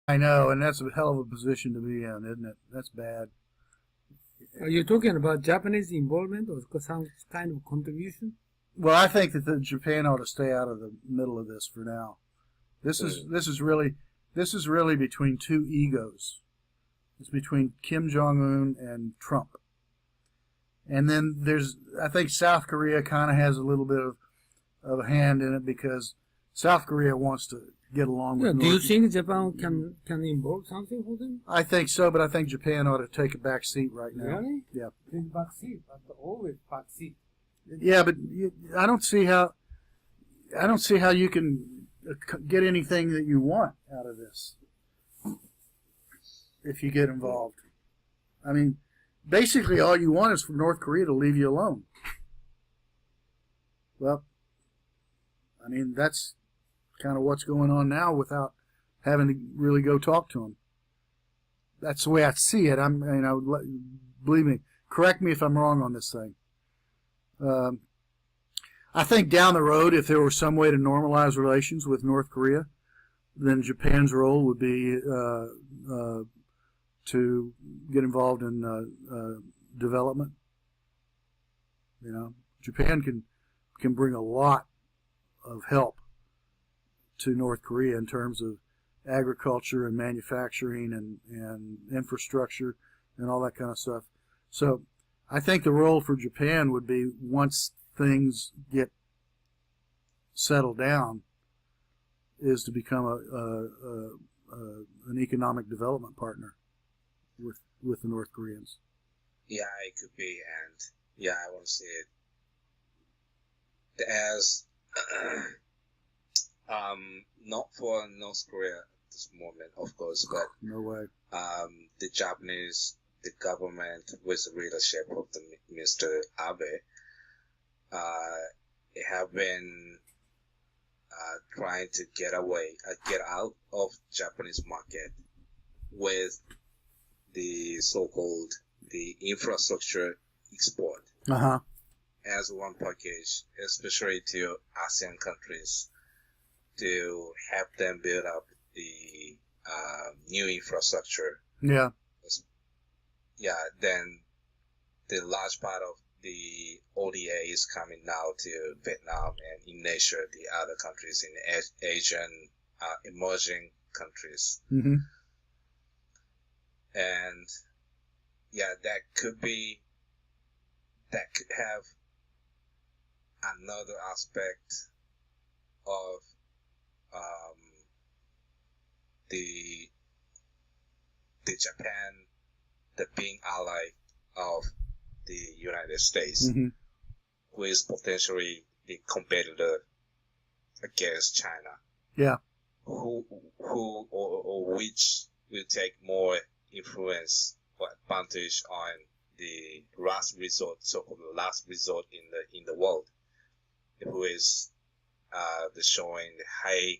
I know, and that's a hell of a position to be in, isn't it? That's bad. Are you talking about Japanese involvement or some kind of contribution? Well, I think that Japan ought to stay out of the middle of this for now. This is really between two egos. It's between Kim Jong-un and Trump. And then I think South Korea kind of has a little bit of a hand in it because South Korea wants to get along with Do you think Japan can involve something for them? I think so, but I think Japan ought to take a back seat right now. Really? Yeah. Take back seat, but always back seat. Yeah, but I don't see how you can get anything that you want out of this if you get involved. I mean, basically all you want is for North Korea to leave you alone. Well, I mean, that's kind of what's going on now without having to really go talk to them. That's the way I see it. Believe me, correct me if I'm wrong on this thing. I think down the road, if there were some way to normalize relations with North Korea, then Japan's role would be to get involved in development. You know, Japan can bring a lot of help to North Korea in terms of agriculture and manufacturing and infrastructure and all that kind of stuff. So I think the role for Japan would be, once things get settled down, is to become an economic development partner with the North Koreans. Yeah, it could be, and yeah, I want to see it as not for North Korea at this moment, of course, but no way. The Japanese, the government with the leadership of the Mr. Abe, have been trying to get out of Japanese market with the so-called the infrastructure export as one package, especially to ASEAN countries, to help them build up the new infrastructure. Yeah. Yeah, then the large part of the ODA is coming now to Vietnam and Indonesia, the other countries in Asian emerging countries. Mm-hmm. And yeah, that could have another aspect of the Japan, the being ally of the United States, mm-hmm. who is potentially the competitor against China. Yeah. Who or which will take more influence or advantage on the last resort, so-called last resort in the world, who is showing the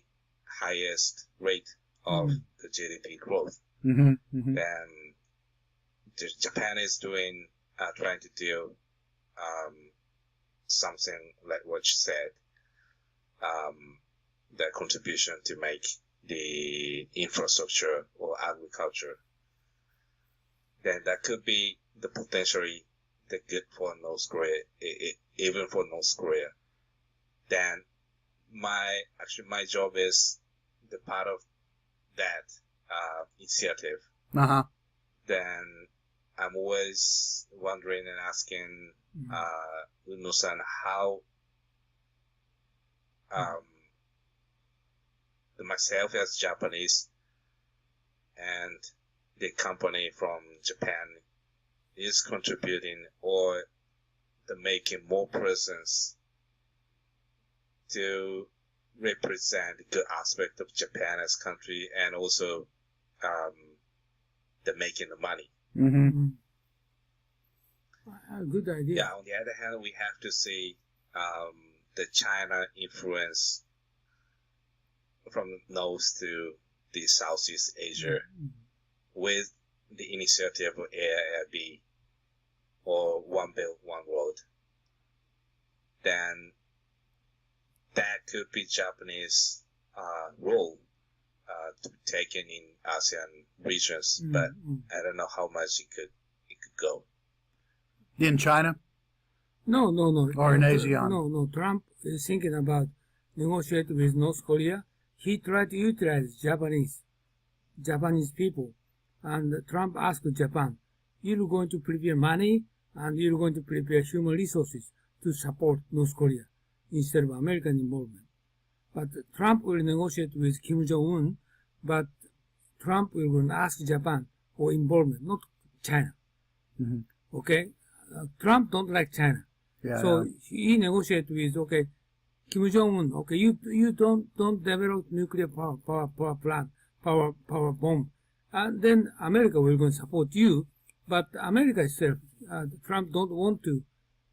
highest rate of the GDP growth. Mm-hmm. Mm-hmm. And Japan is trying to do something like what you said, their contribution to make the infrastructure or agriculture. Then that could be potentially the good for North Korea, even for North Korea. Then my job is the part of that initiative. Uh-huh. Then I'm always wondering and asking Unno-san how myself as Japanese and the company from Japan is contributing or making more presence to represent the good aspect of Japan as country, and also the making the money. Mm-hmm. Good idea. Yeah, on the other hand, we have to see the China influence from north to the Southeast Asia with the initiative of AIIB or One Belt, One Road. Then that could be Japanese role to be taken in ASEAN regions, but I don't know how much it could go. In China? No. Or in ASEAN? No. Trump is thinking about negotiate with North Korea. He tried to utilize Japanese people. And Trump asked Japan, you're going to prepare money and you're going to prepare human resources to support North Korea instead of American involvement. But Trump will negotiate with Kim Jong-un, but Trump will ask Japan for involvement, not China. Mm-hmm. Okay? Trump don't like China. Yeah, so he negotiates with, okay, Kim Jong-un, okay, you don't develop nuclear power plant, power bomb. And then America will go and support you, but America itself, Trump don't want to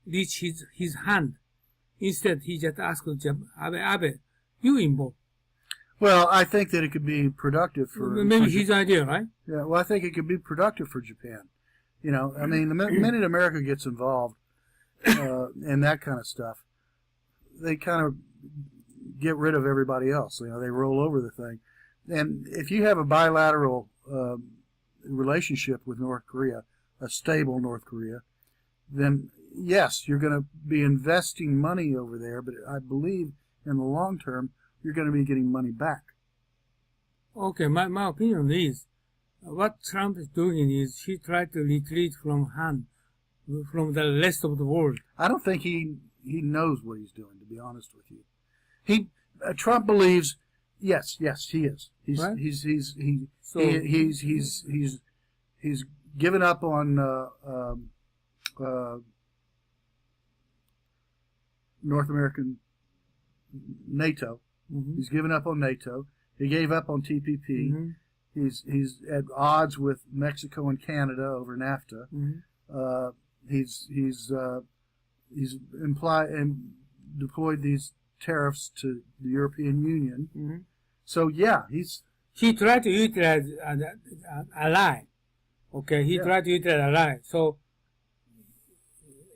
reach his hand. Instead, he just asked Abe, you involved. Well, I think that it could be productive for... Maybe his idea, right? Yeah, well, I think it could be productive for Japan. You know, I mean, the minute America gets involved in that kind of stuff, they kind of get rid of everybody else. You know, they roll over the thing. And if you have a bilateral relationship with North Korea, a stable North Korea, then yes, you're going to be investing money over there, but I believe in the long term, you're going to be getting money back. Okay, my opinion is, what Trump is doing is he tried to retreat from the rest of the world. I don't think he knows what he's doing, to be honest with you. Trump believes, yes, he is. He's given up on North American NATO. Mm-hmm. He's given up on NATO. He gave up on TPP. Mm-hmm. He's at odds with Mexico and Canada over NAFTA. Mm-hmm. He's implied and deployed these tariffs to the European Union. Mm-hmm. So yeah, he tried to utilize an ally. Okay, he tried to utilize an ally. So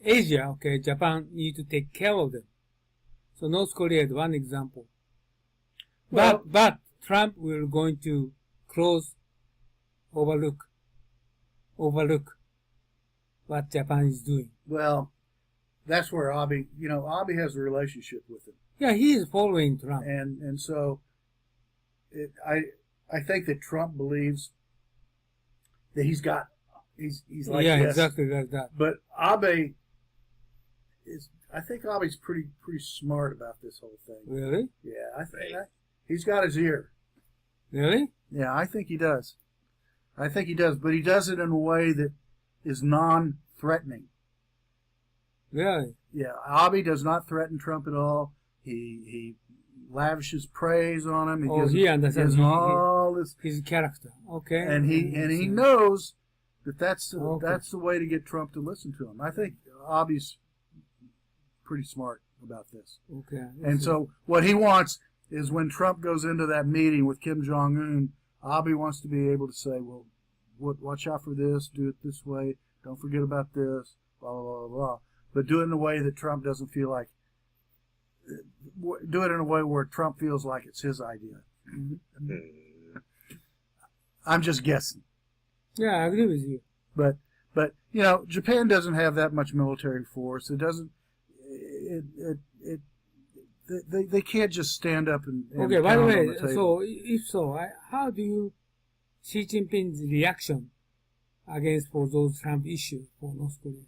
Asia, okay, Japan need to take care of them. So North Korea is one example. Well, but Trump will going to overlook what Japan is doing. Well, that's where Abe has a relationship with him. Yeah, he is following Trump. And so I think that Trump believes that he's like this. Exactly like that. But Abe I think Abe's pretty smart about this whole thing. Really? Yeah, I think he's got his ear. Really? Yeah, I think he does. But he does it in a way that is non-threatening. Really? Yeah, Abe does not threaten Trump at all. He lavishes praise on him. He understands all this his character. Okay. And he knows that that's the way to get Trump to listen to him. I think Abe's pretty smart about this. Okay. And so what he wants is when Trump goes into that meeting with Kim Jong-un, Abe wants to be able to say, well, watch out for this, do it this way, don't forget about this, blah, blah, blah, blah. But do it in a way that Trump doesn't feel like, do it in a way where Trump feels like it's his idea. Mm-hmm. I'm just guessing. Yeah, I agree with you. But you know, Japan doesn't have that much military force. It doesn't, they can't just stand up and okay, by the way, the so if so, how do you Xi Jinping's reaction against for those Trump issues for North Korea?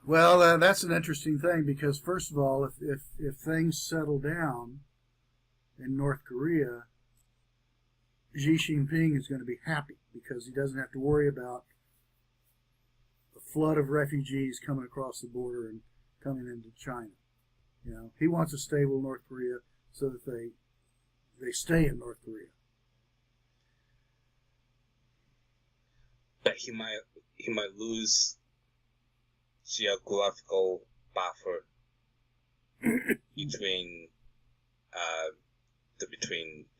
Well, that's an interesting thing because first of all, if things settle down in North Korea, Xi Jinping is going to be happy because he doesn't have to worry about a flood of refugees coming across the border and coming into China. You know, he wants a stable North Korea so that they stay in North Korea. But he might lose geographical buffer between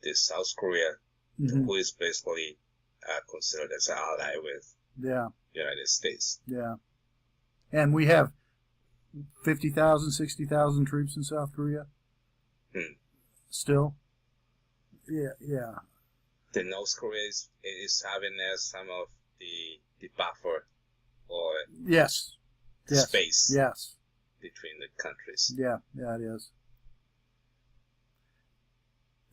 the South Korea, Mm-hmm. who is basically considered as an ally with United States. Yeah. And we have 50,000, 60,000 troops in South Korea. Still. Yeah. The North Korea is having some of the buffer or Yes. space Yes. between the countries. Yeah, it is.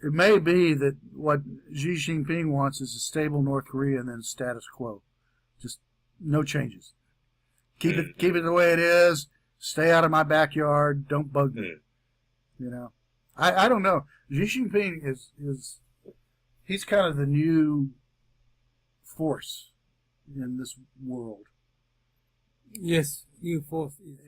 It may be that what Xi Jinping wants is a stable North Korea and then status quo. Just no changes. Keep it the way it is. Stay out of my backyard. Don't bug me. You know, I don't know. Xi Jinping is he's kind of the new force in this world. Yes, new force is.